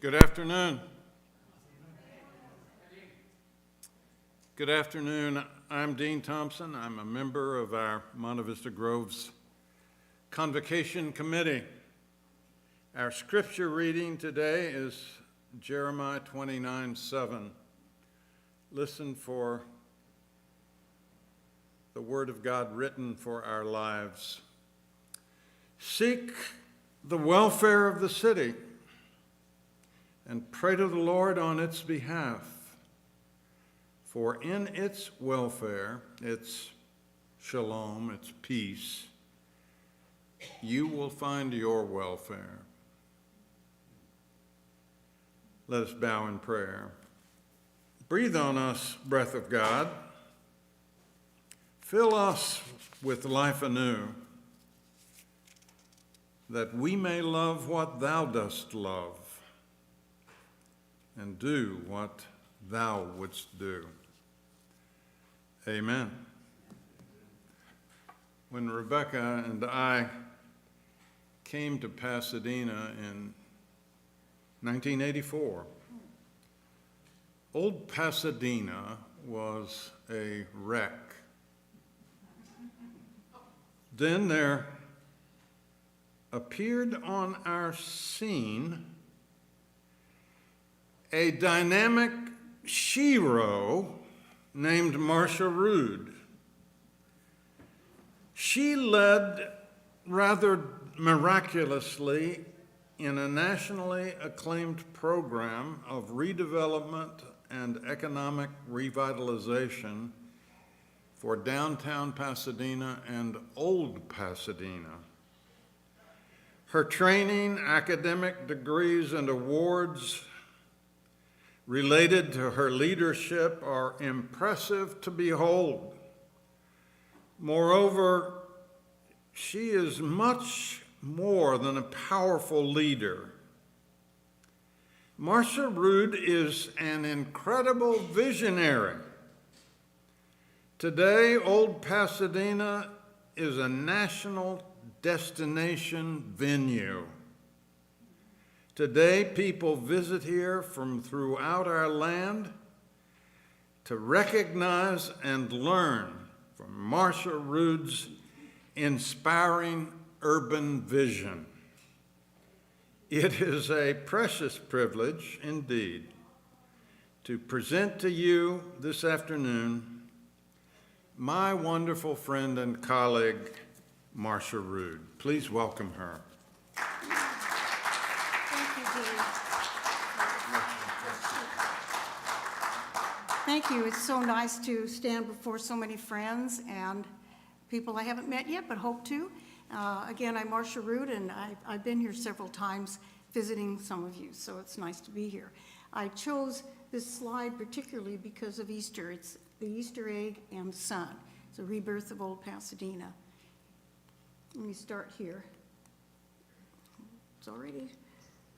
Good afternoon. Good afternoon. I'm Dean Thompson. I'm a member of our Monte Vista Grove's Convocation Committee. Our scripture reading today is Jeremiah 29:7. Listen for the word of God written for our lives. Seek the welfare of the city and pray to the Lord on its behalf. For in its welfare, its shalom, its peace, you will find your welfare. Let us bow in prayer. Breathe on us, breath of God. Fill us with life anew, that we may love what thou dost love and do what thou wouldst do. Amen. When Rebecca and I came to Pasadena in 1984, Old Pasadena was a wreck. Then there appeared on our scene a dynamic shero named Marsha Rood. She led rather miraculously in a nationally acclaimed program of redevelopment and economic revitalization for Downtown Pasadena and Old Pasadena. Her training, academic degrees, and awards related to her leadership are impressive to behold. Moreover, she is much more than a powerful leader. Marsha Rood is an incredible visionary. Today, Old Pasadena is a national destination venue. Today, people visit here from throughout our land to recognize and learn from Marsha Rood's inspiring urban vision. It is a precious privilege indeed to present to you this afternoon my wonderful friend and colleague, Marsha Rood. Please welcome her. Thank you. It's so nice to stand before so many friends and people I haven't met yet but hope to. Again, I'm Marsha Rood, and I've been here several times visiting some of you, so it's nice to be here. I chose this slide particularly because of Easter. It's the Easter egg and the sun. It's a rebirth of Old Pasadena. Let me start here. It's already,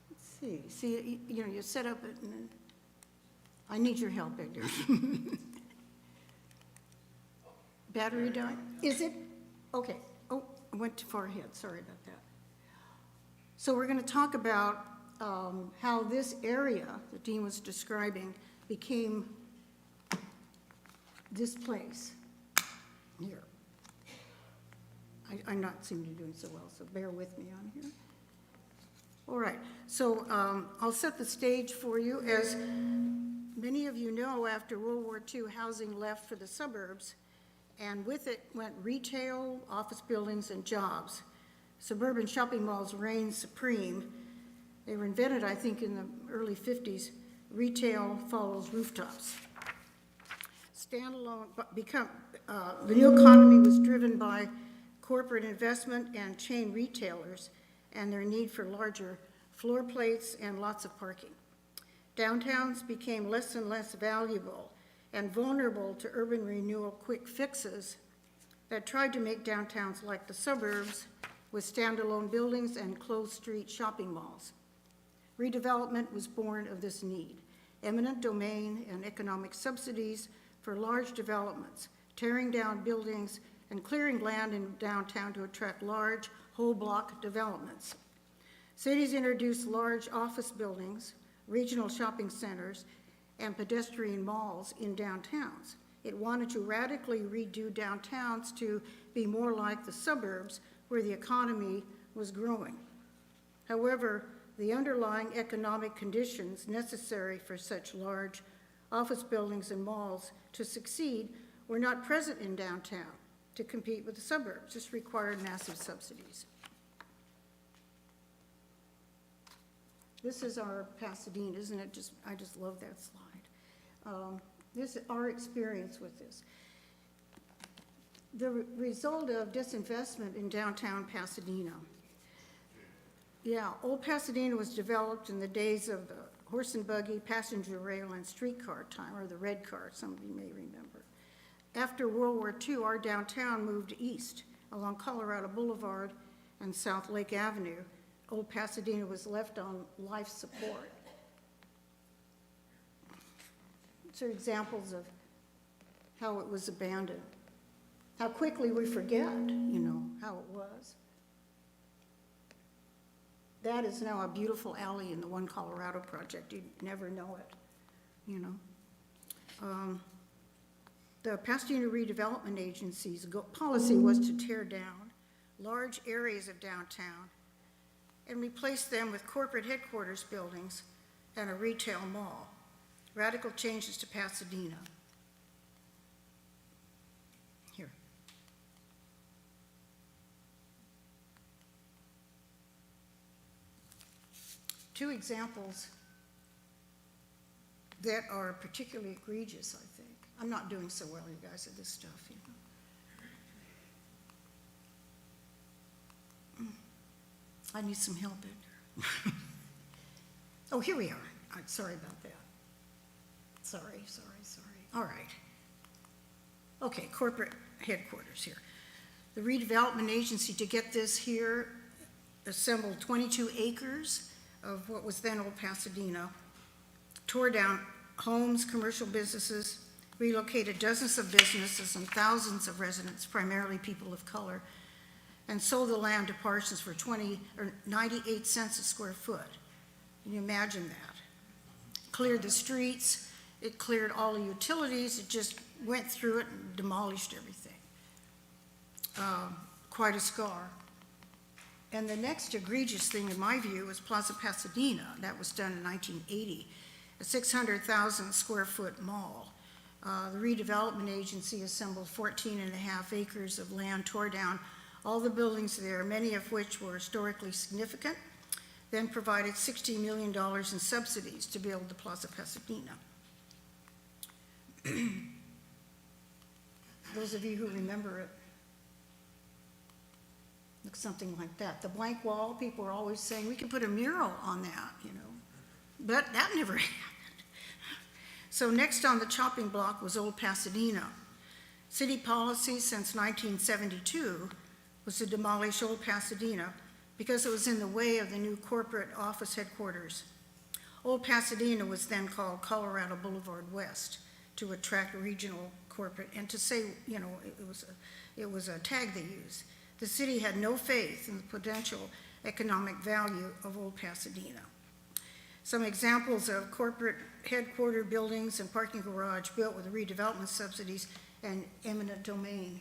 let's see. See, you set up it, and I need your help, Edgar. Battery died? Is it? Okay. Oh, I went too far ahead. Sorry about that. So we're going to talk about how this area that Dean was describing became this place here. I'm not seeming to be doing so well, so bear with me on here. All right. So I'll set the stage for you. As many of you know, after World War II, housing left for the suburbs, and with it went retail, office buildings, and jobs. Suburban shopping malls reigned supreme. They were invented, I think, in the early 50s. Retail follows rooftops. Standalone, the new economy was driven by corporate investment and chain retailers and their need for larger floor plates and lots of parking. Downtowns became less and less valuable and vulnerable to urban renewal quick fixes that tried to make downtowns like the suburbs with standalone buildings and closed street shopping malls. Redevelopment was born of this need. Eminent domain and economic subsidies for large developments, tearing down buildings and clearing land in downtown to attract large whole block developments. Cities introduced large office buildings, regional shopping centers, and pedestrian malls in downtowns. It wanted to radically redo downtowns to be more like the suburbs where the economy was growing. However, the underlying economic conditions necessary for such large office buildings and malls to succeed were not present in downtown to compete with the suburbs. This required massive subsidies. This is our Pasadena, isn't it? I just love that slide. This is our experience with this. The result of disinvestment in downtown Pasadena. Yeah, Old Pasadena was developed in the days of the horse and buggy, passenger rail, and streetcar time, or the red car, some of you may remember. After World War II, our downtown moved east along Colorado Boulevard and South Lake Avenue. Old Pasadena was left on life support. These are examples of how it was abandoned. How quickly we forget, how it was. That is now a beautiful alley in the One Colorado project. You'd never know it, The Pasadena Redevelopment Agency's policy was to tear down large areas of downtown and replace them with corporate headquarters buildings and a retail mall. Radical changes to Pasadena. Here. Two examples that are particularly egregious, I think. I'm not doing so well, you guys, at this stuff, I need some help in here. Oh, here we are. Sorry about that. Sorry. All right. Okay, corporate headquarters here. The redevelopment agency, to get this here, assembled 22 acres of what was then Old Pasadena, tore down homes, commercial businesses, relocated dozens of businesses and thousands of residents, primarily people of color, and sold the land to Parsons for 98 cents a square foot. Can you imagine that? Cleared the streets, it cleared all the utilities, it just went through it and demolished everything. Quite a scar. And the next egregious thing, in my view, was Plaza Pasadena. That was done in 1980, a 600,000 square foot mall. The redevelopment agency assembled 14 and a half acres of land, tore down all the buildings there, many of which were historically significant, then provided $60 million in subsidies to build the Plaza Pasadena. Those of you who remember it, looks something like that. The blank wall, people were always saying, we could put a mural on that, but that never happened. So next on the chopping block was Old Pasadena. City policy since 1972 was to demolish Old Pasadena because it was in the way of the new corporate office headquarters. Old Pasadena was then called Colorado Boulevard West to attract regional corporate, and to say, it was a tag they used. The city had no faith in the potential economic value of Old Pasadena. Some examples of corporate headquarter buildings and parking garage built with redevelopment subsidies and eminent domain.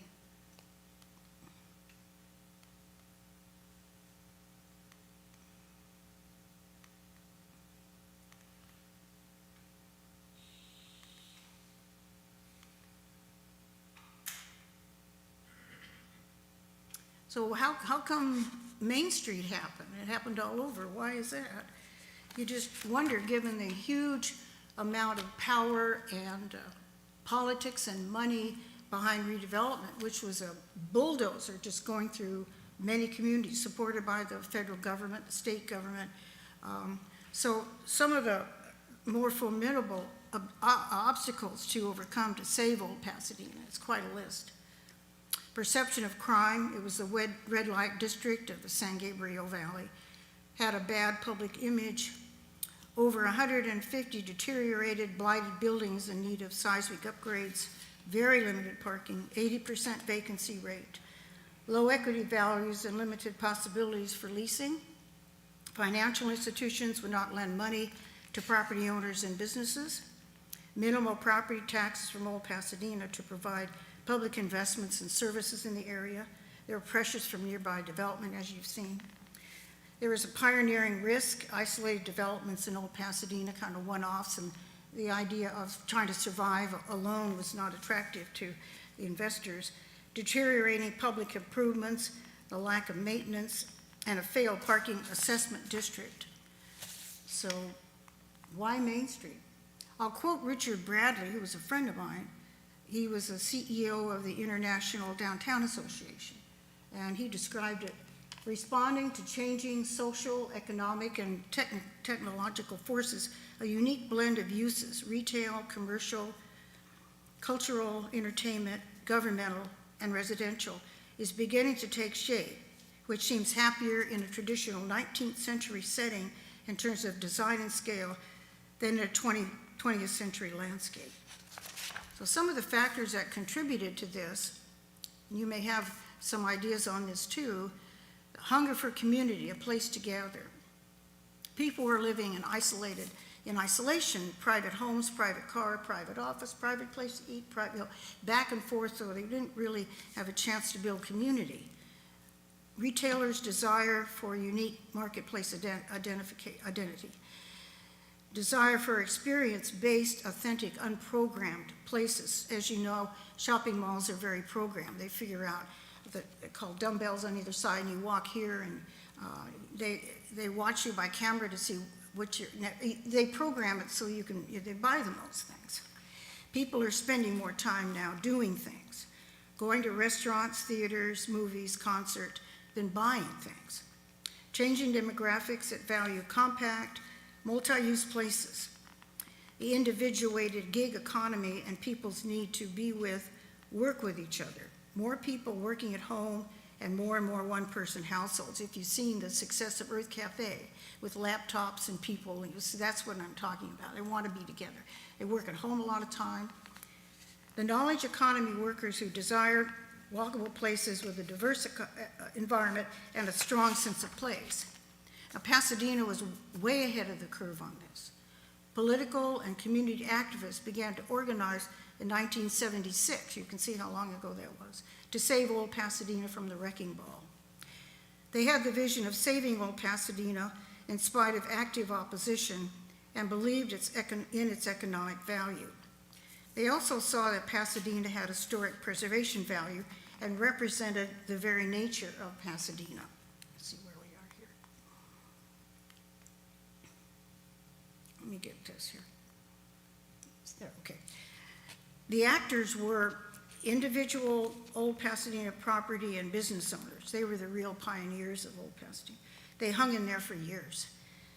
So how come Main Street happened? It happened all over. Why is that? You just wonder, given the huge amount of power and politics and money behind redevelopment, which was a bulldozer just going through many communities, supported by the federal government, the state government. So some of the more formidable obstacles to overcome to save Old Pasadena, it's quite a list. Perception of crime, it was the red light district of the San Gabriel Valley, had a bad public image, over 150 deteriorated, blighted buildings in need of seismic upgrades, very limited parking, 80% vacancy rate, low equity values and limited possibilities for leasing. Financial institutions would not lend money to property owners and businesses, minimal property taxes from Old Pasadena to provide public investments and services in the area. There are pressures from nearby development, as you've seen. There is a pioneering risk, isolated developments in Old Pasadena, kind of one-offs, and the idea of trying to survive alone was not attractive to the investors. Deteriorating public improvements, the lack of maintenance, and a failed parking assessment district. So why Main Street? I'll quote Richard Bradley, who was a friend of mine. He was a CEO of the International Downtown Association, and he described it: responding to changing social, economic, and technological forces, a unique blend of uses, retail, commercial, cultural, entertainment, governmental, and residential, is beginning to take shape, which seems happier in a traditional 19th century setting in terms of design and scale than a 20th century landscape. So some of the factors that contributed to this, and you may have some ideas on this too: hunger for community, a place to gather. People were living in isolation, private homes, private car, private office, private place to eat, private, back and forth, so they didn't really have a chance to build community. Retailers' desire for unique marketplace identity. Desire for experience-based, authentic, unprogrammed places. As you know, shopping malls are very programmed. They figure out that they're called dumbbells on either side, and you walk here, and they watch you by camera to see what they program it so they buy them those things. People are spending more time now doing things, going to restaurants, theaters, movies, concert, than buying things. Changing demographics that value compact, multi-use places. The individuated gig economy and people's need to work with each other. More people working at home and more one-person households. If you've seen the success of Earth Cafe with laptops and people, that's what I'm talking about. They want to be together. They work at home a lot of time. The knowledge economy workers who desire walkable places with a diverse environment and a strong sense of place. Now, Pasadena was way ahead of the curve on this. Political and community activists began to organize in 1976, you can see how long ago that was, to save Old Pasadena from the wrecking ball. They had the vision of saving Old Pasadena in spite of active opposition and believed in its economic value. They also saw that Pasadena had historic preservation value and represented the very nature of Pasadena. Let's see where we are here. Let me get this here. There, okay. The actors were individual Old Pasadena property and business owners. They were the real pioneers of Old Pasadena. They hung in there for years.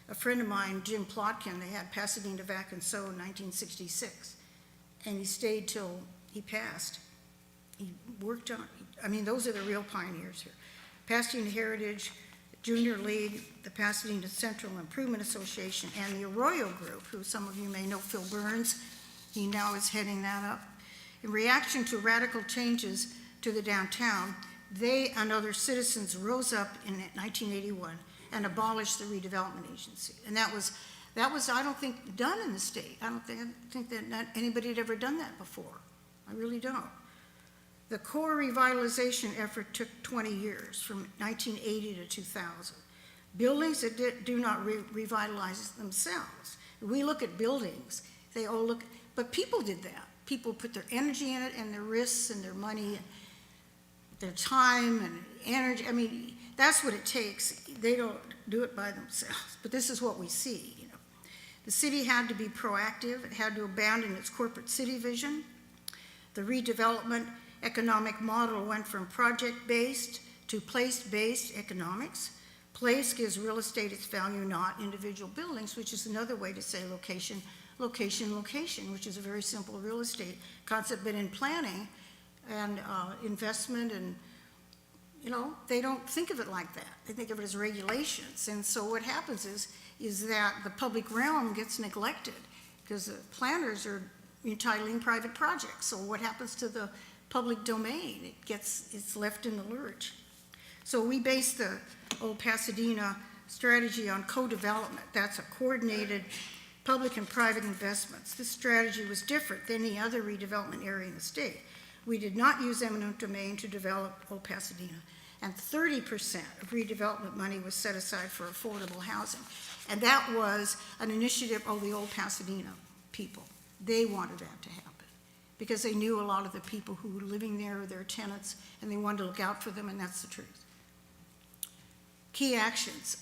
A friend of mine, Jim Plotkin, they had Pasadena Vac and Sew in 1966, and he stayed till he passed. He worked on, those are the real pioneers here. Pasadena Heritage, Junior League, the Pasadena Central Improvement Association, and the Arroyo Group, who some of you may know, Phil Burns, he now is heading that up. In reaction to radical changes to the downtown, they and other citizens rose up in 1981 and abolished the redevelopment agency. And that was, I don't think, done in the state. I don't think that anybody had ever done that before. I really don't. The core revitalization effort took 20 years, from 1980 to 2000. Buildings that do not revitalize themselves. We look at buildings, they all look, but people did that. People put their energy in it, and their risks and their money, and their time and energy. That's what it takes. They don't do it by themselves, but this is what we see. The city had to be proactive. It had to abandon its corporate city vision. The redevelopment economic model went from project-based to place-based economics. Place gives real estate its value, not individual buildings, which is another way to say location, location, location, which is a very simple real estate concept, but in planning and investment and, they don't think of it like that. They think of it as regulations. And so what happens is that the public realm gets neglected because the planners are entitling private projects. So what happens to the public domain? It's left in the lurch. So we base the Old Pasadena strategy on co-development. That's a coordinated public and private investments. This strategy was different than any other redevelopment area in the state. We did not use eminent domain to develop Old Pasadena, and 30% of redevelopment money was set aside for affordable housing. And that was an initiative of the Old Pasadena people. They wanted that to happen because they knew a lot of the people who were living there, their tenants, and they wanted to look out for them, and that's the truth. Key actions,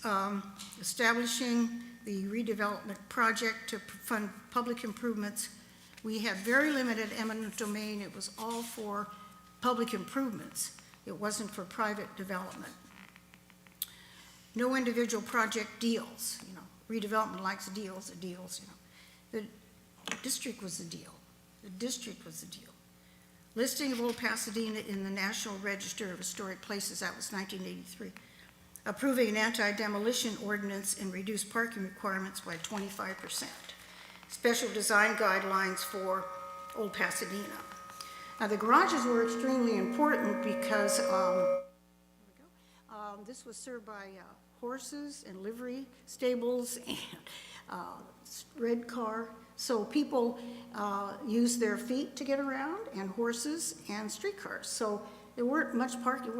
establishing the redevelopment project to fund public improvements. We had very limited eminent domain. It was all for public improvements. It wasn't for private development. No individual project deals, you know. Redevelopment likes deals, you know. The district was the deal. The district was the deal. Listing of Old Pasadena in the National Register of Historic Places, that was 1983. Approving an anti-demolition ordinance and reduced parking requirements by 25%. Special design guidelines for Old Pasadena. Now, the garages were extremely important because this was served by horses and livery stables and red car. So people used their feet to get around, and horses and streetcars. So there weren't much parking,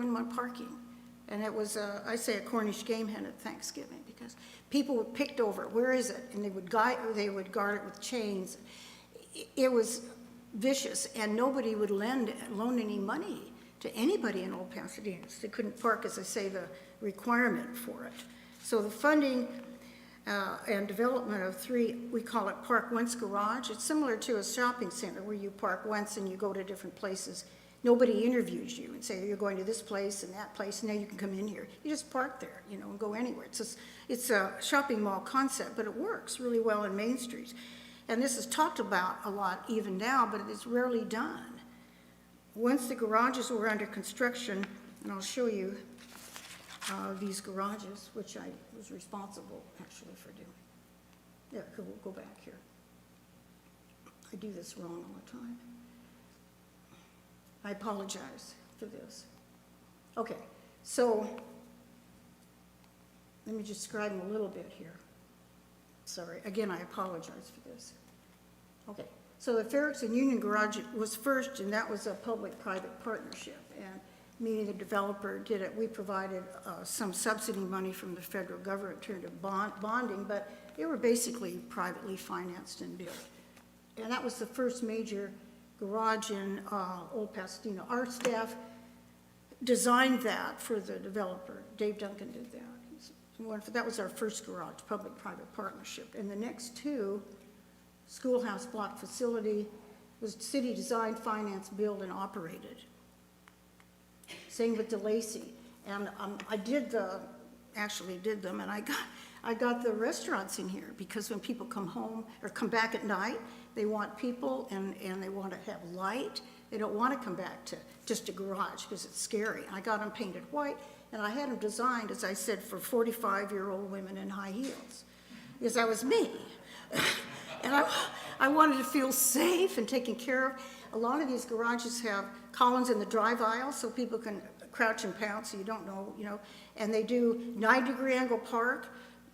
And it was, I say, a Cornish game hen at Thanksgiving, because people were picked over, where is it? And they would guard it with chains. It was vicious, and nobody would loan any money to anybody in Old Pasadena. They couldn't park, as I say, the requirement for it. So the funding and development of 3, we call it Park Once Garage. It's similar to a shopping center where you park once and you go to different places. Nobody interviews you and say, you're going to this place and that place, and now you can come in here. You just park there, you know, and go anywhere. It's a shopping mall concept, but it works really well in Main Street. And this is talked about a lot even now, but it is rarely done. Once the garages were under construction, and I'll show you these garages, which I was responsible actually for doing. Yeah, we'll go back here. I do this wrong all the time. I apologize for this. Okay, so let me just describe them a little bit here. Sorry, again, I apologize for this. Okay, so the Ferrex and Union Garage was first, and that was a public-private partnership, and meaning the developer did it. We provided some subsidy money from the federal government in terms of bonding, but they were basically privately financed and built. And that was the first major garage in Old Pasadena. Our staff designed that for the developer. Dave Duncan did that. That was our first garage, public-private partnership. And the next 2, schoolhouse block facility, was city designed, financed, built, and operated. Same with DeLacy. And I actually did them, and I got the restaurants in here, because when people come home or come back at night, they want people and they want to have light. They don't want to come back to just a garage because it's scary. I got them painted white, and I had them designed, as I said, for 45-year-old women in high heels, because that was me. And I wanted to feel safe and taken care of. A lot of these garages have columns in the drive aisle so people can crouch and pounce so you don't know, you know. And they do 90-degree angle park,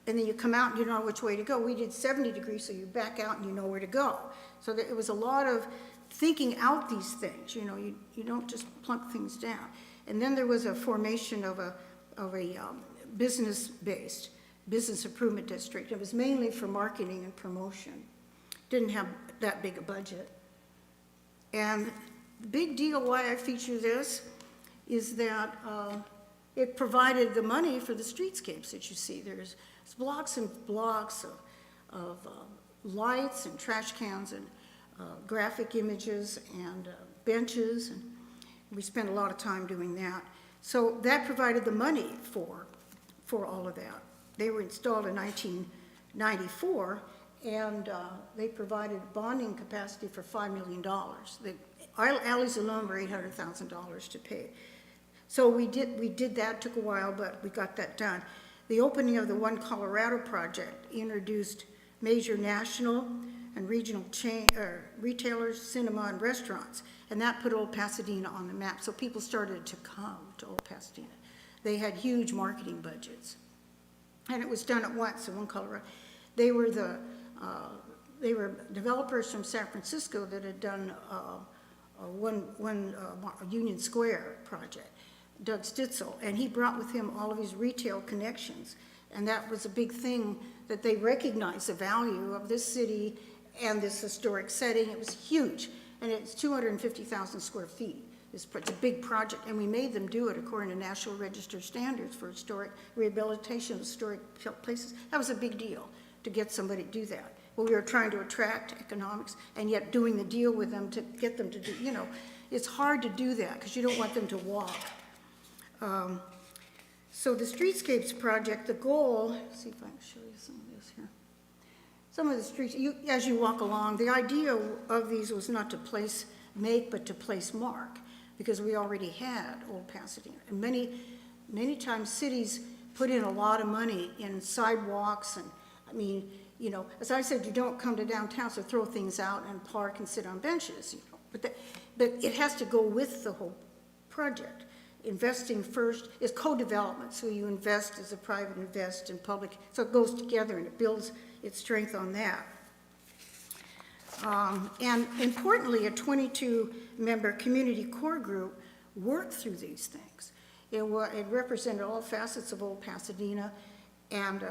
and then you come out and you don't know which way to go. We did 70 degrees, so you back out and you know where to go. So it was a lot of thinking out these things, you know. You don't just plunk things down. And then there was a formation of a business-based business improvement district. It was mainly for marketing and promotion. Didn't have that big a budget. And the big deal why I feature this is that it provided the money for the streetscapes that you see. There's blocks and blocks of lights and trash cans and graphic images and benches, and we spent a lot of time doing that. So that provided the money for all of that. They were installed in 1994, and they provided bonding capacity for $5 million. The alleys alone were $800,000 to pay. So we did that, took a while, but we got that done. The opening of the One Colorado project introduced major national and regional retailers, cinema, and restaurants, and that put Old Pasadena on the map. So people started to come to Old Pasadena. They had huge marketing budgets, and it was done at once in One Colorado. They were the They were developers from San Francisco that had done Union Square project, Doug Stitzel, and he brought with him all of his retail connections. And that was a big thing, that they recognized the value of this city and this historic setting. It was huge, and it's 250,000 square feet. It's a big project, and we made them do it according to National Register standards for historic rehabilitation of historic places. That was a big deal to get somebody to do that. Well, we were trying to attract economics, and yet doing the deal with them to get them to do, you know, it's hard to do that because you don't want them to walk. So the Streetscapes project, the goal, let's see if I can show you some of this here. Some of the streets, as you walk along, the idea of these was not to place make, but to place mark, because we already had Old Pasadena. And many times cities put in a lot of money in sidewalks, and I mean, you know, as I said, you don't come to downtown to throw things out and park and sit on benches, you know, but it has to go with the whole project. Investing first is co-development, so you invest as a private, invest in public, so it goes together and it builds its strength on that. And importantly, a 22-member community core group worked through these things. It represented all facets of Old Pasadena and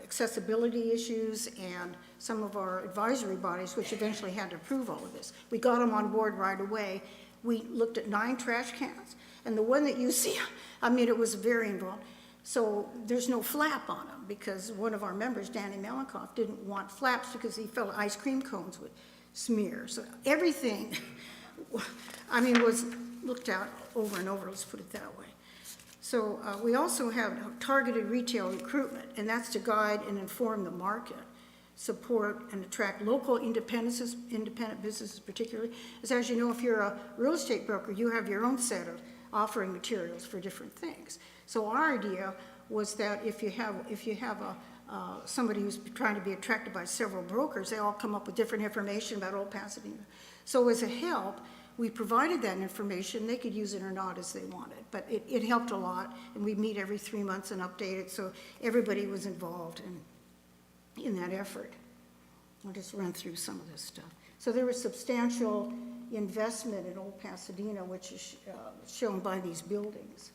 accessibility issues and some of our advisory bodies, which eventually had to approve all of this. We got them on board right away. We looked at 9 trash cans, and the one that you see, I mean, it was very involved. So there's no flap on them because one of our members, Danny Melankoff, didn't want flaps because he felt ice cream cones would smear. So everything, I mean, was looked at over and over, let's put it that way. So we also have targeted retail recruitment, and that's to guide and inform the market, support and attract local independent businesses particularly. As you know, if you're a real estate broker, you have your own set of offering materials for different things. So our idea was that if you have somebody who's trying to be attracted by several brokers, they all come up with different information about Old Pasadena. So as a help, we provided that information. They could use it or not as they wanted, but it helped a lot, and we meet every 3 months and update it, so everybody was involved in that effort. I'll just run through some of this stuff. So there was substantial investment in Old Pasadena, which is shown by these buildings.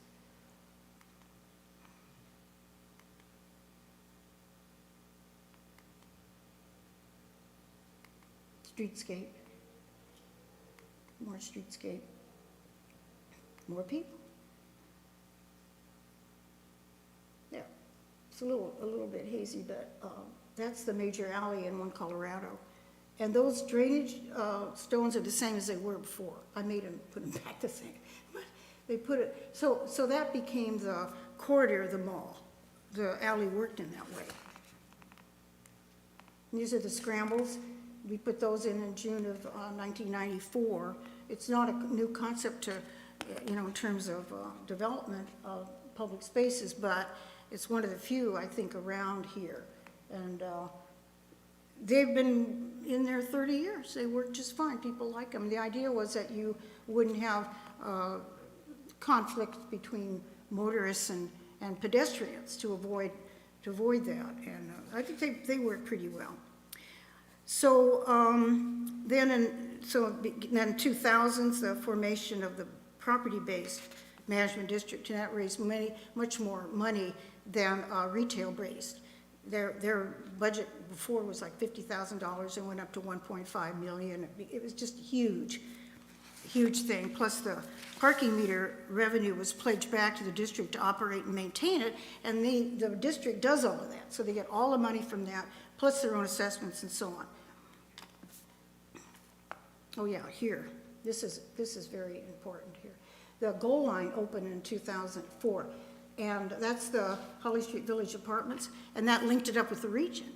Streetscape. More streetscape. More people. Yeah, it's a little bit hazy, but that's the major alley in Colorado. And those drainage stones are the same as they were before. I made them put them back the same. But they put it, so that became the corridor of the mall. The alley worked in that way. And these are the scrambles. We put those in June of 1994. It's not a new concept to, you know, in terms of development of public spaces, but it's one of the few, I think, around here. And they've been in there 30 years. They work just fine. People like them. The idea was that you wouldn't have conflict between motorists and pedestrians to avoid that. And I think they work pretty well. So then in 2000s, the formation of the property-based management district, and that raised much more money than retail-based. Their budget before was like $50,000 and went up to $1.5 million. It was just a huge thing. Plus the parking meter revenue was pledged back to the district to operate and maintain it, and the district does all of that. So they get all the money from that, plus their own assessments and so on. Oh yeah, here. This is very important here. The Goal Line opened in 2004. And that's the Holly Street Village Apartments, and that linked it up with the region.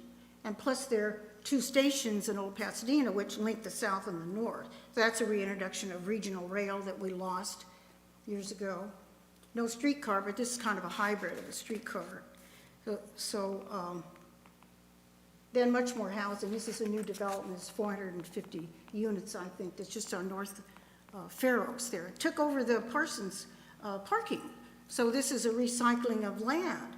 And plus there are 2 stations in Old Pasadena which link the south and the north. So that's a reintroduction of regional rail that we lost years ago. No streetcar, but this is kind of a hybrid of a streetcar. Then much more housing. This is a new development. It's 450 units, I think, that's just on North Fair Oaks there. It took over the Parsons parking. So this is a recycling of land.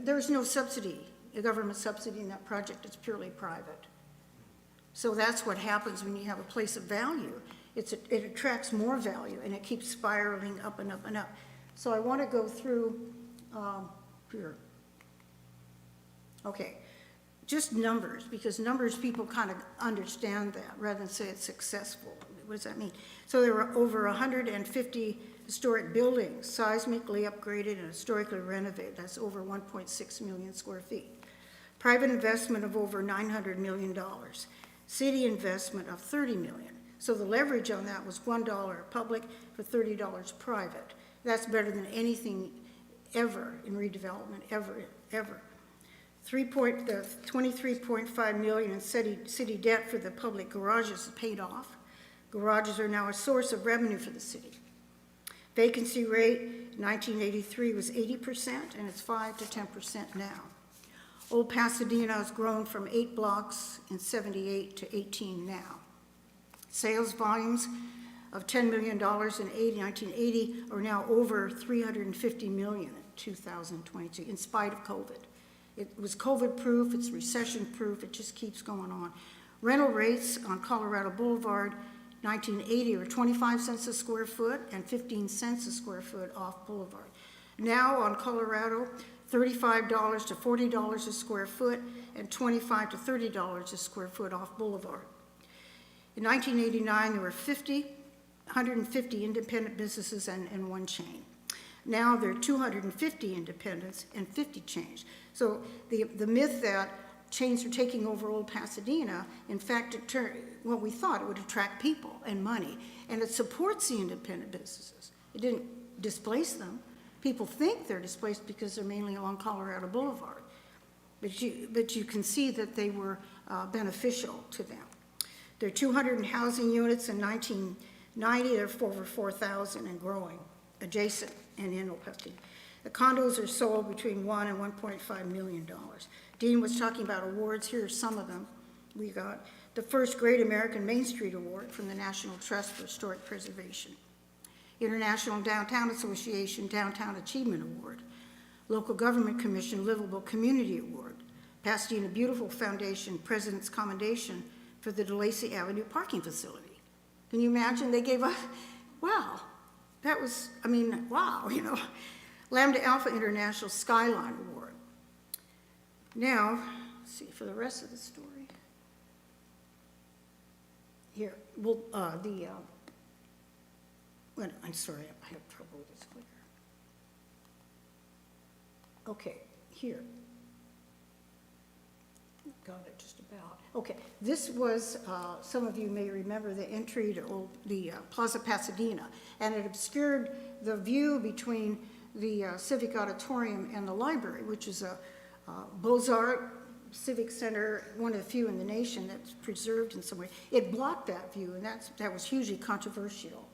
There's no subsidy a government subsidy in that project, it's purely private. So that's what happens when you have a place of value. It attracts more value, and it keeps spiraling up and up and up. So I want to go through here. Okay, just numbers, because numbers people kind of understand that rather than say it's successful. What does that mean? So there were over 150 historic buildings seismically upgraded and historically renovated. That's over 1.6 million square feet. Private investment of over $900 million. City investment of $30 million. So the leverage on that was $1 public for $30 private. That's better than anything ever in redevelopment, ever. The $23.5 million in city debt for the public garages is paid off. Garages are now a source of revenue for the city. Vacancy rate in 1983 was 80%, and it's 5 to 10% now. Old Pasadena has grown from 8 blocks in 78 to 18 now. Sales volumes of $10 million in 1980 are now over $350 million in 2022, in spite of COVID. It was COVID-proof, it's recession-proof, it just keeps going on. Rental rates on Colorado Boulevard, 1980 were 25 cents a square foot and 15 cents a square foot off Boulevard. Now on Colorado, $35 to $40 a square foot and $25 to $30 a square foot off Boulevard. In 1989, there were 150 independent businesses and one chain. Now there are 250 independents and 50 chains. So the myth that chains are taking over Old Pasadena, in fact, we thought it would attract people and money, and it supports the independent businesses. It didn't displace them. People think they're displaced because they're mainly along Colorado Boulevard, but you can see that they were beneficial to them. There are 200 housing units in 1990. There are over 4,000 and growing, adjacent and in Old Pasadena. The condos are sold between $1 and $1.5 million. Dean was talking about awards. Here are some of them. We got the first Great American Main Street Award from the National Trust for Historic Preservation. International Downtown Association Downtown Achievement Award. Local Government Commission Livable Community Award. Pasadena Beautiful Foundation President's Commendation for the DeLacy Avenue parking facility. Can you imagine? They gave us, wow. That was, wow, Lambda Alpha International Skyline Award. Now, let's see, for the rest of the story. Here, well, I'm sorry, I have trouble with this clicker. Okay, here. Got it just about. Okay, this was, some of you may remember the entry to the Plaza Pasadena, and it obscured the view between the Civic Auditorium and the library, which is a Beaux-Arts Civic Center, one of the few in the nation that's preserved in some way. It blocked that view, and that was hugely controversial.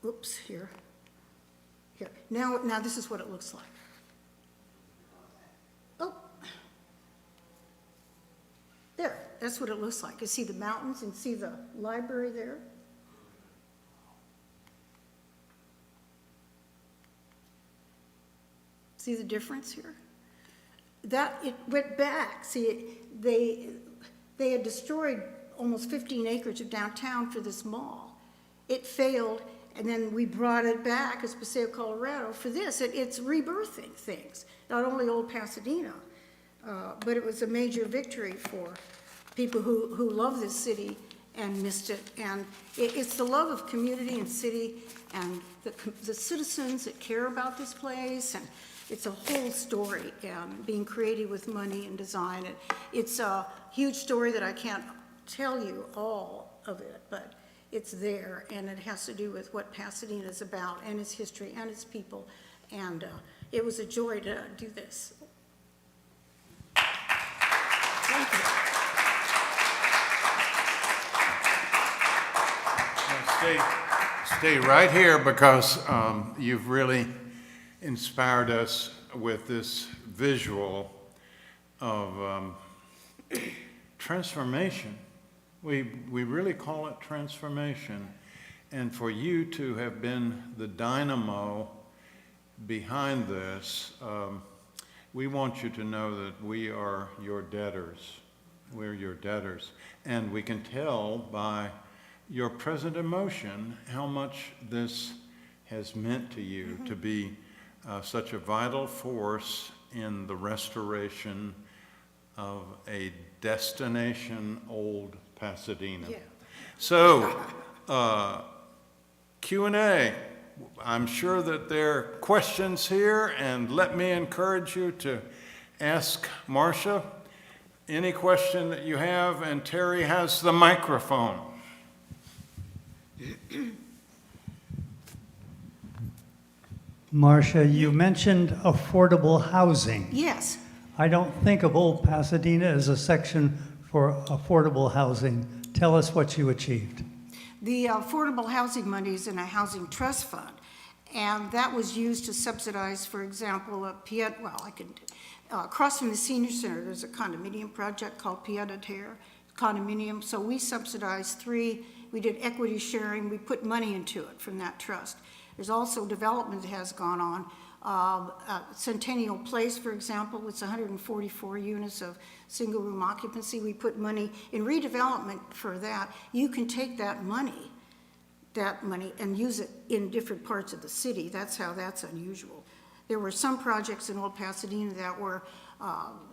Oops, here. Now this is what it looks like. Oh, there, that's what it looks like. You see the mountains and see the library there? See the difference here? That, it went back. See, they had destroyed almost 15 acres of downtown for this mall. It failed, and then we brought it back as Paseo, Colorado for this. It's rebirthing things, not only Old Pasadena, but it was a major victory for people who love this city and missed it. And it's the love of community and city and the citizens that care about this place, and it's a whole story, being creative with money and design. It's a huge story that I can't tell you all of it, but it's there, and it has to do with what Pasadena is about and its history and its people, and it was a joy to do this. Thank you. Stay right here, because you've really inspired us with this visual of transformation. We really call it transformation. And for you to have been the dynamo behind this, we want you to know that we are your debtors. We're your debtors. And we can tell by your present emotion how much this has meant to you to be such a vital force in the restoration of a destination old Pasadena. Yeah. So, Q&A. I'm sure that there are questions here, and let me encourage you to ask Marsha any question that you have, and Terry has the microphone. Marsha, you mentioned affordable housing. Yes. I don't think of Old Pasadena as a section for affordable housing. Tell us what you achieved. The affordable housing money is in a housing trust fund, and that was used to subsidize, for example, across from the senior center, there's a condominium project called Pieta Terre condominium. So we subsidized 3. We did equity sharing. We put money into it from that trust. There's also development that has gone on. Centennial Place, for example, it's 144 units of single-room occupancy. We put money in redevelopment for that. You can take that money, and use it in different parts of the city. That's how that's unusual. There were some projects in Old Pasadena that were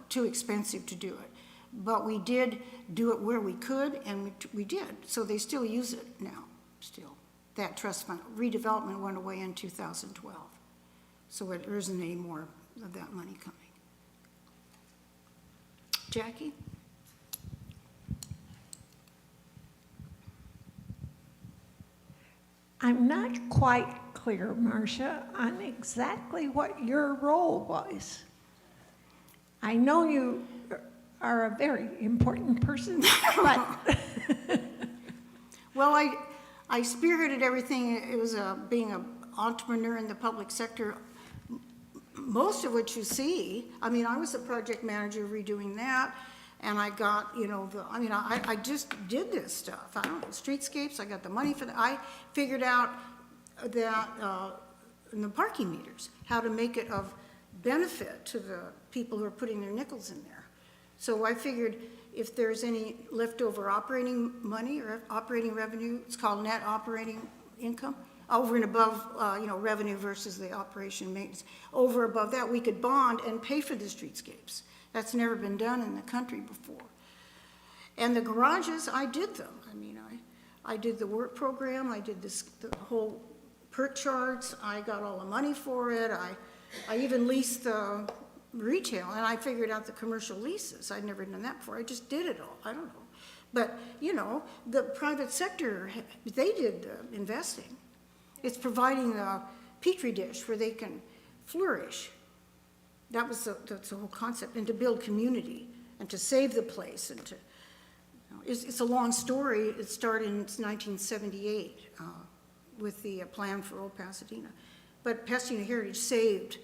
too expensive to do it. But we did do it where we could, and we did. So they still use it now, still. That trust fund, redevelopment went away in 2012. So there isn't any more of that money coming. Jackie? I'm not quite clear, Marsha, on exactly what your role was. I know you are a very important person, but... Well, I spearheaded everything. It was being an entrepreneur in the public sector. Most of what you see, I mean, I was the project manager redoing that, and I got, I just did this stuff. I don't know, streetscapes, I got the money for that. I figured out that in the parking meters, how to make it of benefit to the people who are putting their nickels in there. So I figured if there's any leftover operating money or operating revenue, it's called net operating income, over and above, revenue versus the operation maintenance. Over above that, we could bond and pay for the streetscapes. That's never been done in the country before. And the garages, I did them. I mean, I did the work program. I did the whole PERT charts. I got all the money for it. I even leased the retail, and I figured out the commercial leases. I'd never done that before. I just did it all. I don't know. But, the private sector, they did investing. It's providing the petri dish where they can flourish. That was that's the whole concept, and to build community and to save the place. And to, it's a long story. It started in 1978 with the plan for Old Pasadena. But Pasadena Heritage saved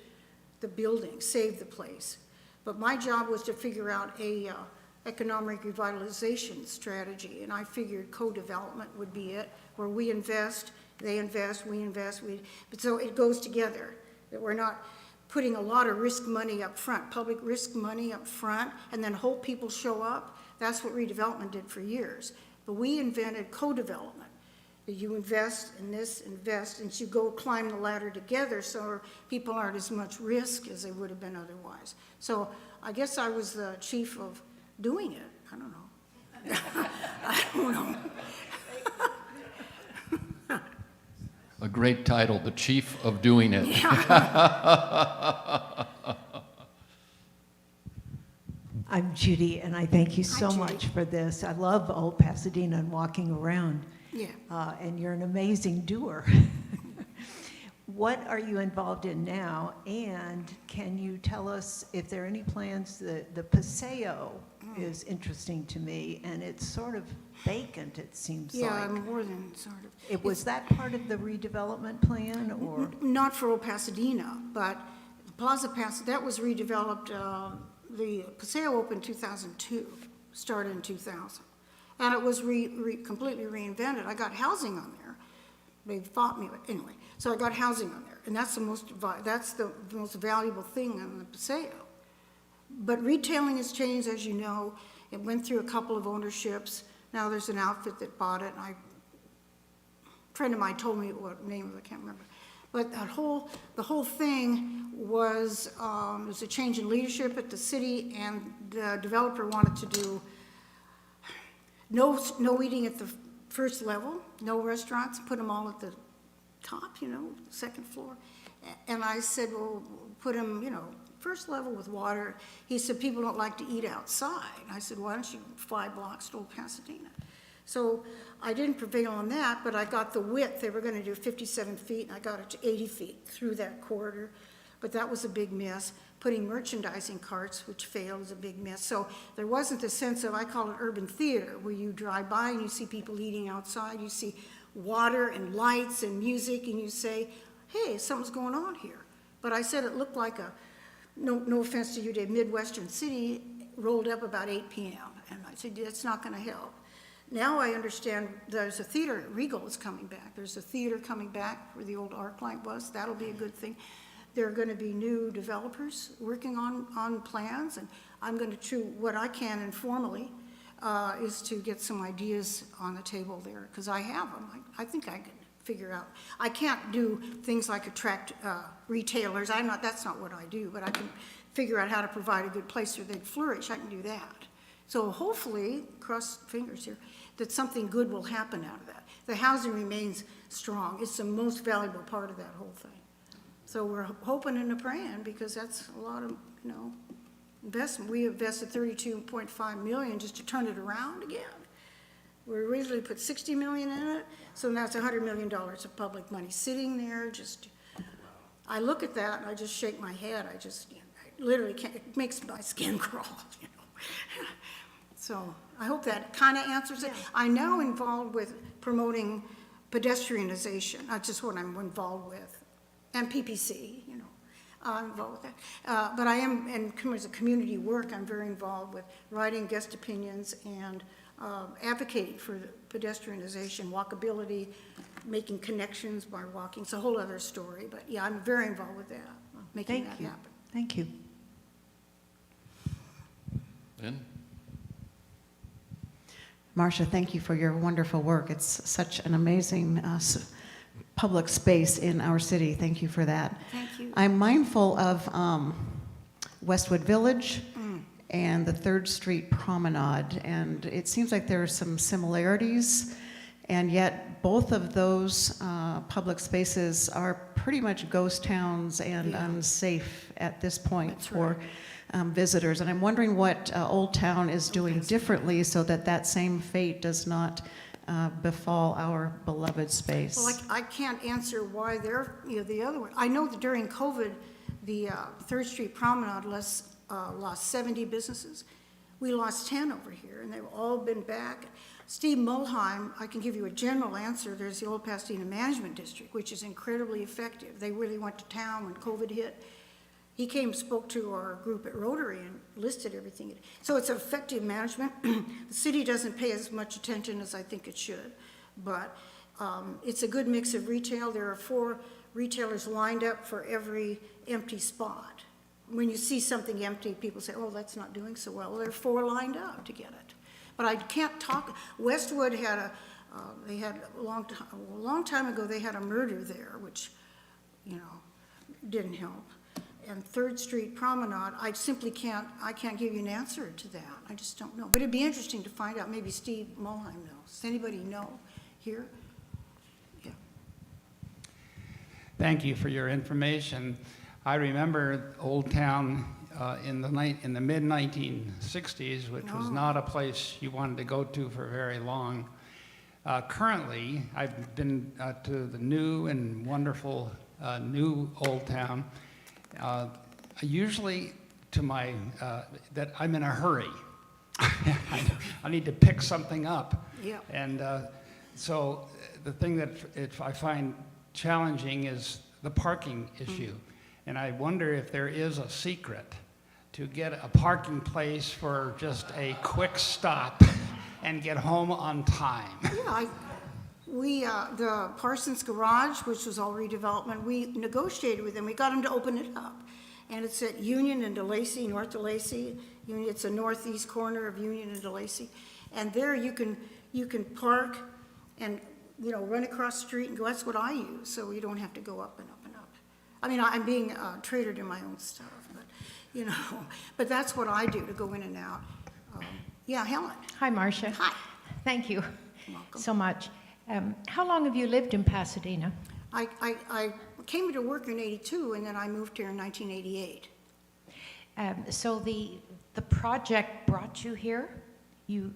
the building, saved the place. But my job was to figure out a economic revitalization strategy, and I figured co-development would be it, where we invest, they invest, we invest, but so it goes together, that we're not putting a lot of risk money up front, public risk money up front, and then hope people show up. That's what redevelopment did for years. But we invented co-development. You invest in this, and you go climb the ladder together so people aren't as much risk as they would have been otherwise. So I guess I was the chief of doing it. I don't know. I don't know. A great title, the chief of doing it. Yeah. I'm Judy, and I thank you so Hi, Judy. much for this. I love Old Pasadena and walking around. Yeah. And you're an amazing doer. What are you involved in now? And can you tell us if there are any plans? The Paseo is interesting to me, and it's sort of vacant, it seems Yeah, like. more than sort of. Was that part of the redevelopment plan, or? Not for Old Pasadena, but Plaza Pasadena, that was redeveloped, the Paseo opened 2002, started in 2000. And it was completely reinvented. I got housing on there. They fought me, but anyway. So I got housing on there, and that's the most valuable thing on the Paseo. But retailing has changed, as you know. It went through a couple of ownerships. Now there's an outfit that bought it, and a friend of mine told me what name of it, I can't remember. But the whole thing was, it was a change in leadership at the city, and the developer wanted to do no eating at the first level, no restaurants, put them all at the top, second floor. And I said, well, put them, first level with water. He said, people don't like to eat outside. I said, why don't you 5 blocks to Old Pasadena? So I didn't prevail on that, but I got the width. They were going to do 57 feet, and I got it to 80 feet through that corridor. But that was a big mess. Putting merchandising carts, which failed, was a big mess. So there wasn't the sense of, I call it urban theater, where you drive by and you see people eating outside, you see water and lights and music, and you say, hey, something's going on here. But I said it looked like no offense to you, Dave, Midwestern city rolled up about 8 p.m. And I said, that's not going to help. Now I understand there's a theater, Regal is coming back. There's a theater coming back where the old ArcLight was. That'll be a good thing. There are going to be new developers working on plans, and I'm going to do what I can informally is to get some ideas on the table there, because I have them. I think I can figure out. I can't do things like attract retailers. That's not what I do, but I can figure out how to provide a good place where they'd flourish. I can do that. So hopefully, cross fingers here, that something good will happen out of that. The housing remains strong. It's the most valuable part of that whole thing. So we're hoping and praying, because that's a lot of, investment. We invested $32.5 million just to turn it around again. We originally put $60 million in it, so now it's $100 million of public money sitting there. I look at that and I just shake my head. I literally can't, it makes my skin crawl, So I hope that kind of answers it. I'm now involved with promoting pedestrianization. That's just what I'm involved with. And PPC, I'm involved with that. But I am, in terms of community work, I'm very involved with writing guest opinions and advocating for pedestrianization, walkability, making connections by walking. It's a whole other story, but yeah, I'm very involved with that, making that happen. Thank you. Lynn? Marsha, thank you for your wonderful work. It's such an amazing public space in our city. Thank you for that. Thank you. I'm mindful of Westwood Village and the 3rd Street Promenade, and it seems like there are some similarities, and yet both of those public spaces are pretty much ghost towns and unsafe at this point. That's for visitors. And I'm wondering what Old Town is doing differently so that same fate does not befall our beloved space. Well, I can't answer why they're, the other one. I know that during COVID, the 3rd Street Promenade lost 70 businesses. We lost 10 over here, and they've all been back. Steve Mulheim, I can give you a general answer. There's the Old Pasadena Management District, which is incredibly effective. They really went to town when COVID hit. He came, spoke to our group at Rotary and listed everything. So it's effective management. The city doesn't pay as much attention as I think it should, but it's a good mix of retail. There are 4 retailers lined up for every empty spot. When you see something empty, people say, oh, that's not doing so well. There are 4 lined up to get it. But I can't talk. Westwood had a long time ago, they had a murder there, which, didn't help. And 3rd Street Promenade, I can't give you an answer to that. I just don't know. But it'd be interesting to find out. Maybe Steve Mulheim knows. Does anybody know here? Yeah. Thank you for your information. I remember Old Town in the mid-1960s, which was not a place you wanted to go to for very long. Currently, I've been to the new and wonderful new Old Town. Usually to my, that I'm in a hurry. I need to pick something up. Yeah. And so the thing that I find challenging is the parking issue. And I wonder if there is a secret to get a parking place for just a quick stop and get home on time. Yeah, the Parsons Garage, which was all redevelopment, we negotiated with them. We got them to open it up. and it's at Union and DeLacy, north DeLacy. It's a northeast corner of Union and DeLacy. And there you can park and, you know, run across the street and go. That's what I use, so you don't have to go up and up and up. I mean, I'm being traitored in my own stuff, but, you know, but that's what I do to go in and out. Yeah, Helen. Hi, Marsha. Hi. Thank you Welcome. so much. How long have you lived in Pasadena? I came to work in '82, and then I moved here in 1988. So the project brought you here? You,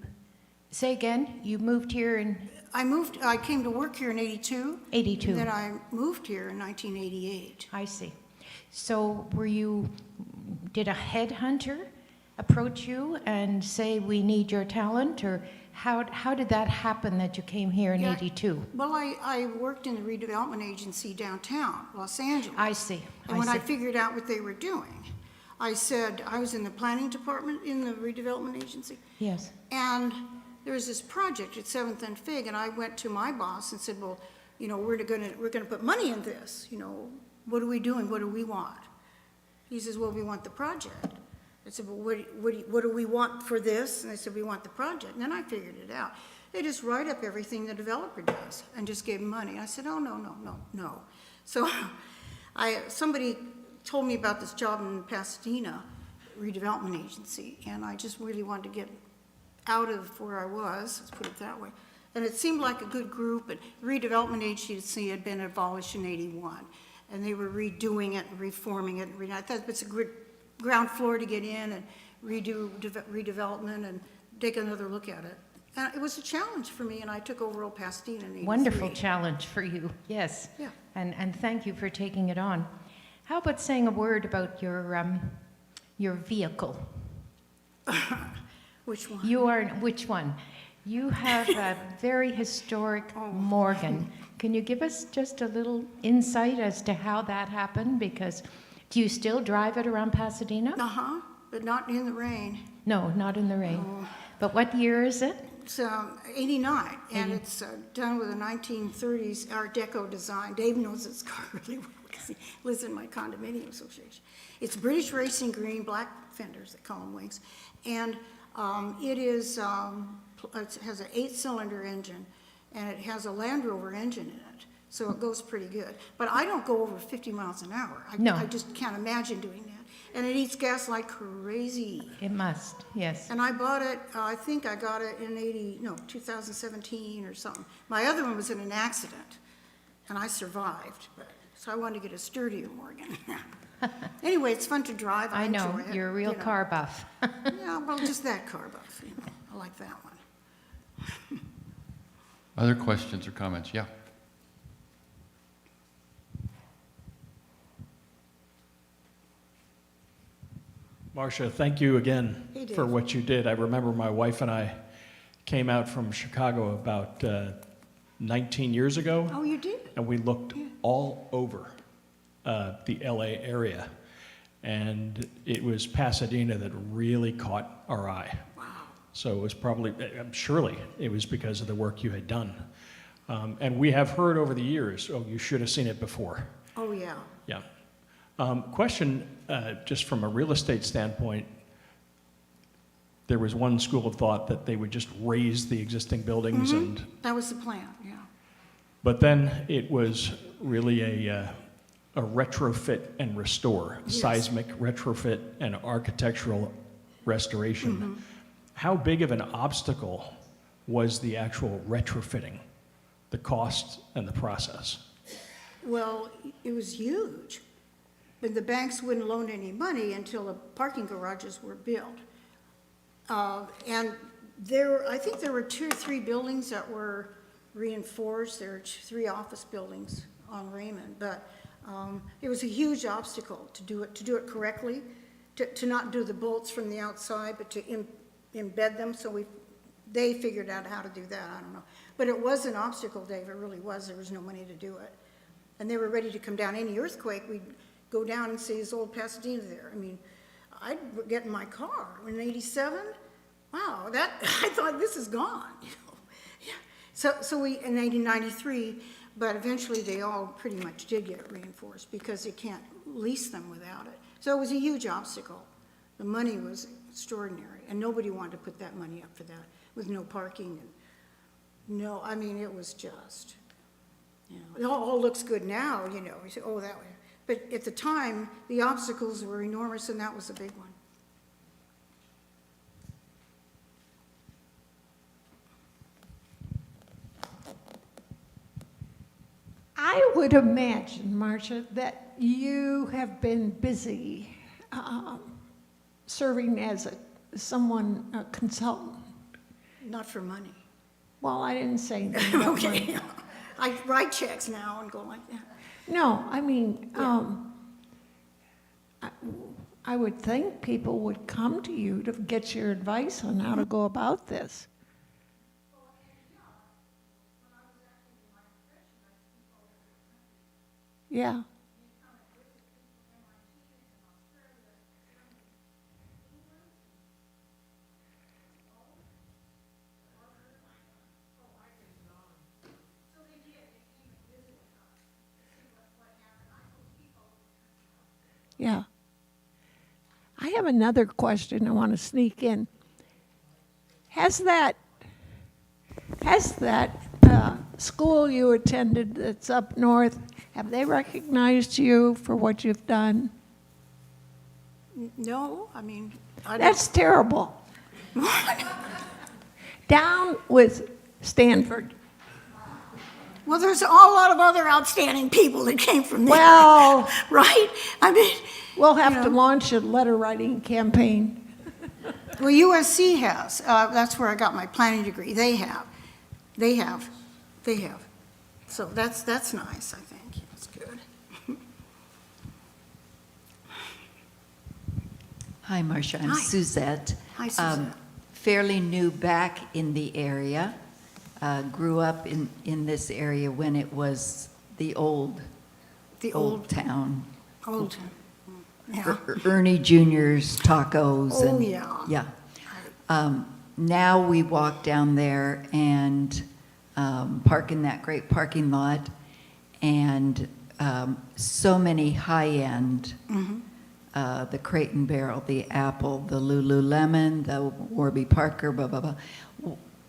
say again, you moved here in I came to work here in '82. 82? And then I moved here in 1988. I see. So did a headhunter approach you and say, we need your talent? Or how did that happen that you came here in Yeah, '82? Well, I worked in the redevelopment agency downtown, Los Angeles. I see. And when I figured out what they were doing, I said, I was in the planning department in the redevelopment agency, Yes. and there was this project at 7th and Fig, and I went to my boss and said, well, you know, we're gonna put money in this, you know, what are we doing, what do we want? He says, well, we want the project. I said, well, what do we want for this? And they said, we want the project. And then I figured it out. They just write up everything the developer does and just gave them money. I said, oh, no. So somebody told me about this job in Pasadena, redevelopment agency, and I just really wanted to get out of where I was, let's put it that way. And it seemed like a good group, and redevelopment agency had been abolished in '81, and they were redoing it and reforming it. I thought it's a good ground floor to get in and redo redevelopment and take another look at it. And it was a challenge for me, and I took over Old Pasadena in '83. Wonderful challenge for you, yes. Yeah. And thank you for taking it on. How about saying a word about your vehicle? Which one? Which one? You have a very historic Morgan. Can you give us just a little insight as to how that happened? Because do you still drive it around Pasadena? Uh-huh, but not in the rain. No, not in the rain. But what year is it? It's 89, and it's done with a 1930s Art Deco design. Dave knows this car really well because he lives in my condominium association. It's British racing green, black fenders, they call them wings, and it has an 8-cylinder engine, and it has a Land Rover engine in it, so it goes pretty good. But I don't go over 50 miles an hour. No. I just can't imagine doing that. And it eats gas like crazy. It must, yes. And I bought it, I think I got it in 2017 or something. My other one was in an accident, and I survived, so I wanted to get a sturdier Morgan. Anyway, it's fun to drive, I I know, enjoy it. you're a real you know. car buff. Yeah, well, just that car buff, you know, I like that one. Other questions or comments? Yeah. Marsha, thank you again Hey, Dave. for what you did. I remember my wife and I came out from Chicago about 19 years ago, Oh, you did? and we looked all over the LA area. And it was Pasadena that really caught our eye. Wow. So it was probably, surely it was because of the work you had done. And we have heard over the years, oh, you should have seen it before. Oh, yeah. Yeah. Question, just from a real estate standpoint, there was one school of thought that they would just raise the existing buildings and, That was the plan, yeah. but then it was really a retrofit and restore, Yes. seismic retrofit and architectural restoration. How big of an obstacle was the actual retrofitting, the cost and the process? Well, it was huge, but the banks wouldn't loan any money until the parking garages were built. And I think there were 2 or 3 buildings that were reinforced. There were 3 office buildings on Raymond, but it was a huge obstacle to do it correctly, to not do the bolts from the outside, but to embed them. So they figured out how to do that. I don't know, but it was an obstacle, Dave. It really was. There was no money to do it, and they were ready to come down. Any earthquake, we'd go down and see his old Pasadena there. I mean, I'd get in my car in '87. Wow, I thought this is gone. You know? Yeah. So we in 1993, but eventually they all pretty much did get reinforced because you can't lease them without it. So it was a huge obstacle. The money was extraordinary, and nobody wanted to put that money up for that, with no parking and no, I mean, it was just, you know, it all looks good now, you know, you say, oh, that way. But at the time, the obstacles were enormous, and that was a big one. I would imagine, Marsha, that you have been busy serving as a consultant. Not for money. Well, I didn't say anything about money. Okay, I write checks now and go like that. No, I mean, I would think people would come to you to get your advice on how to go about this. Yeah. Yeah. I have another question I want to sneak in. Has that school you attended that's up north, have they recognized you for what you've done? No, I mean, I don't. That's terrible. Down with Stanford. Well, there's a whole lot of other outstanding people that came from there. Well, right? I mean, we'll have to launch a letter writing campaign. well, USC has. That's where I got my planning degree. They have. So that's nice, I think. That's good. Hi, Marsha. I'm Hi. Suzette. Hi, Suzette. Fairly new back in the area. Grew up in this area when it was the old town. Old. Yeah. Ernie Jr.'s tacos. Oh, and, yeah. Yeah. Now we walk down there and park in that great parking lot, and so many high-end, the Crate and Barrel, the Apple, the Lululemon, the Warby Parker, blah, blah, blah.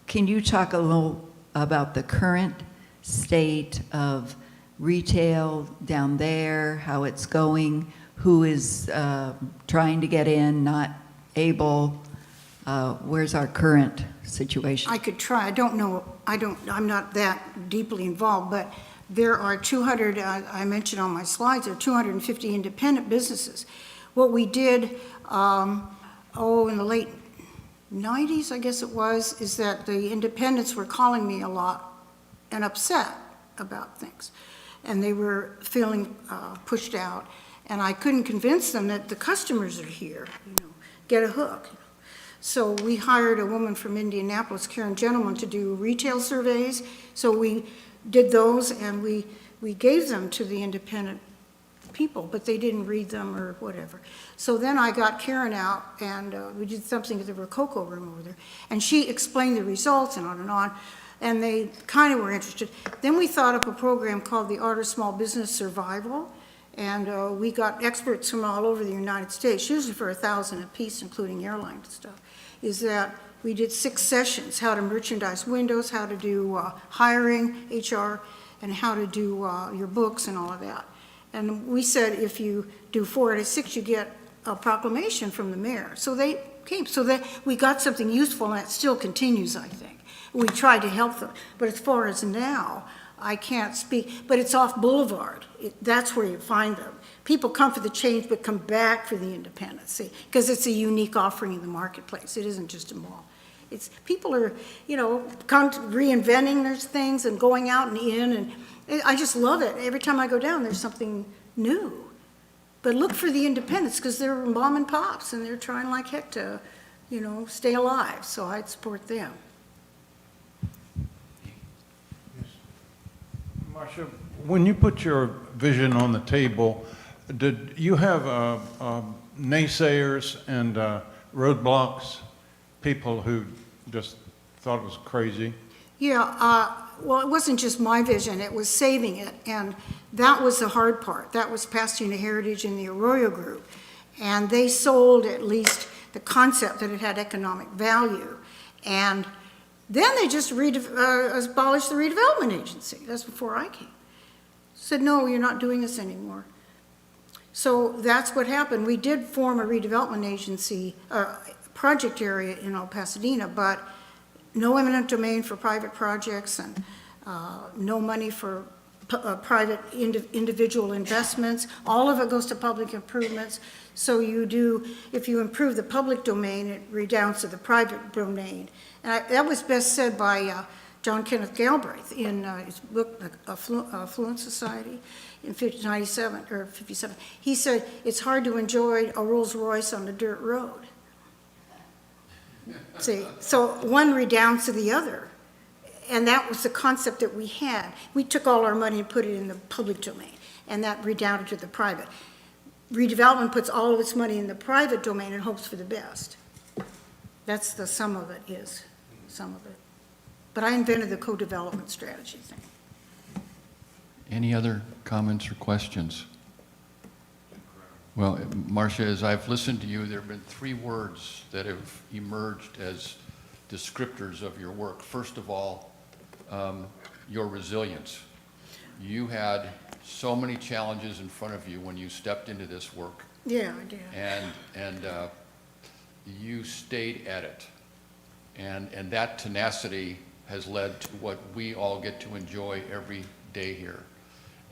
Can you talk a little about the current state of retail down there, how it's going, who is trying to get in, not able? Where's our current situation? I could try. I don't know. I'm not that deeply involved, but there are 200, I mentioned on my slides, there are 250 independent businesses. What we did, in the late 90s, I guess it was, is that the independents were calling me a lot and upset about things. And they were feeling pushed out. And I couldn't convince them that the customers are here, get a hook. So we hired a woman from Indianapolis, Karen Gentleman, to do retail surveys. So we did those, and we gave them to the independent people, but they didn't read them or whatever. So then I got Karen out, and we did something at the Rococo room over there, and she explained the results and on, and they kind of were interested. Then we thought up a program called the Art of Small Business Survival, and we got experts from all over the United States, usually for $1,000 a piece, including airline stuff, is that we did 6 sessions, how to merchandise windows, how to do hiring, HR, and how to do your books and all of that. And we said if you do 4 out of 6, you get a proclamation from the mayor. So they came. So that we got something useful, and it still continues, I think. We tried to help them. But as far as now, I can't speak. But it's off Boulevard. That's where you find them. People come for the change, but come back for the independence, because it's a unique offering in the marketplace. It isn't just a mall. It's people are, reinventing their things and going out and in, and I just love it. Every time I go down, there's something new. But look for the independents, because they're mom and pops, and they're trying like heck to, stay alive. So I'd support them. Marsha, when you put your vision on the table, did you have naysayers and roadblocks, people who just thought it was crazy? Yeah, well, it wasn't just my vision, it was saving it, and that was the hard part. That was Pasadena Heritage and the Arroyo Group. And they sold at least the concept that it had economic value. And then they just abolished the redevelopment agency. That's before I came. Said, no, you're not doing this anymore. So that's what happened. We did form a redevelopment agency, project area in Old Pasadena, but no eminent domain for private projects and no money for private individual investments. All of it goes to public improvements. So you do, if you improve the public domain, it redounds to the private domain. And that was best said by John Kenneth Galbraith in his book, Affluent Society, in 1997 or 57. He said, it's hard to enjoy a Rolls Royce on a dirt road. See, so one redounds to the other. And that was the concept that we had. We took all our money and put it in the public domain, and that redounded to the private. Redevelopment puts all of its money in the private domain and hopes for the best. That's the sum of it is, some of it. But I invented the co-development strategy thing. Any other comments or questions? Well, Marsha, as I've listened to you, there have been 3 words that have emerged as descriptors of your work. First of all, your resilience. You had so many challenges in front of you when you stepped into this work. Yeah, I did. And you stayed at it. And that tenacity has led to what we all get to enjoy every day here.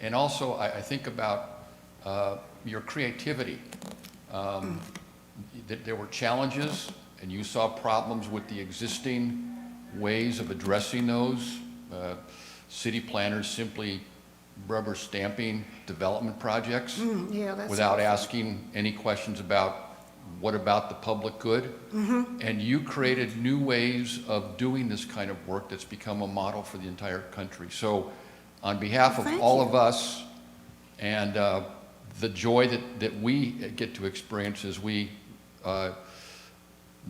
And also, I think about your creativity. There were challenges, and you saw problems with the existing ways of addressing those. City planners simply rubber stamping development projects Yeah, that's without asking any questions about what about the public good. And you created new ways of doing this kind of work that's become a model for the entire country. So on behalf of all of us and the joy that we get to experience as we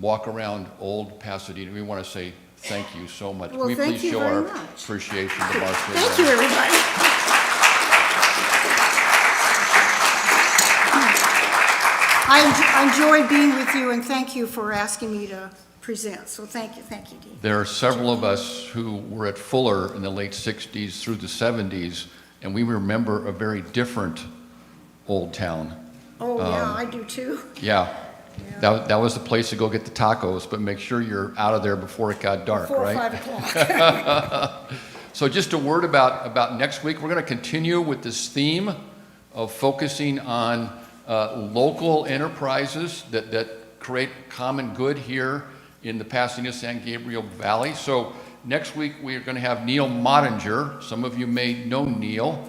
walk around Old Pasadena, we want to say thank you so much. Well, Can we thank please you show very our much. appreciation to Marsha? Thank you, everybody. I enjoyed being with you, and thank you for asking me to present. So thank you, Dean. There are several of us who were at Fuller in the late 60s through the 70s, and we remember a very different Old Town. Oh, yeah, I do too. Yeah. That was the place to go get the tacos, but make sure you're out of there before it got dark, Before right? 5 o'clock. So just a word about next week. We're going to continue with this theme of focusing on local enterprises that create common good here in the Pasadena-San Gabriel Valley. So next week we are going to have Neil Mottinger. Some of you may know Neil.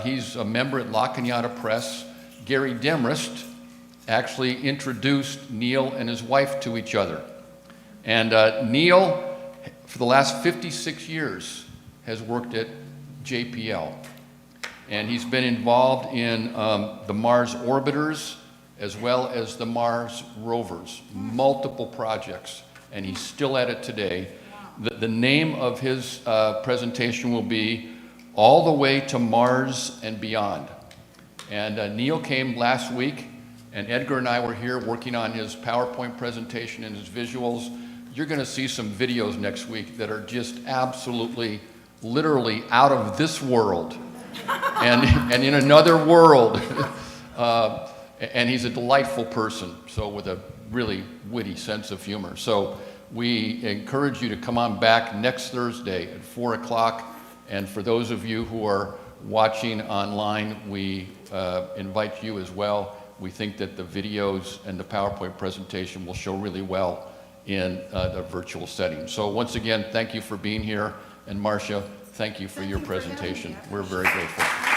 He's a member at La Cañada Press. Gary Demarest actually introduced Neil and his wife to each other. And Neil, for the last 56 years, has worked at JPL. And he's been involved in the Mars Orbiters as well as the Mars Rovers, multiple projects, and he's still at it today. The name of his presentation will be All the Way to Mars and Beyond. And Neil came last week, and Edgar and I were here working on his PowerPoint presentation and his visuals. You're going to see some videos next week that are just absolutely, literally out of this world and in another world. And he's a delightful person, so with a really witty sense of humor. So we encourage you to come on back next Thursday at 4 o'clock. And for those of you who are watching online, we invite you as well. We think that the videos and the PowerPoint presentation will show really well in the virtual setting. So once again, thank you for being here. And Marsha, thank you for your presentation. We're very grateful.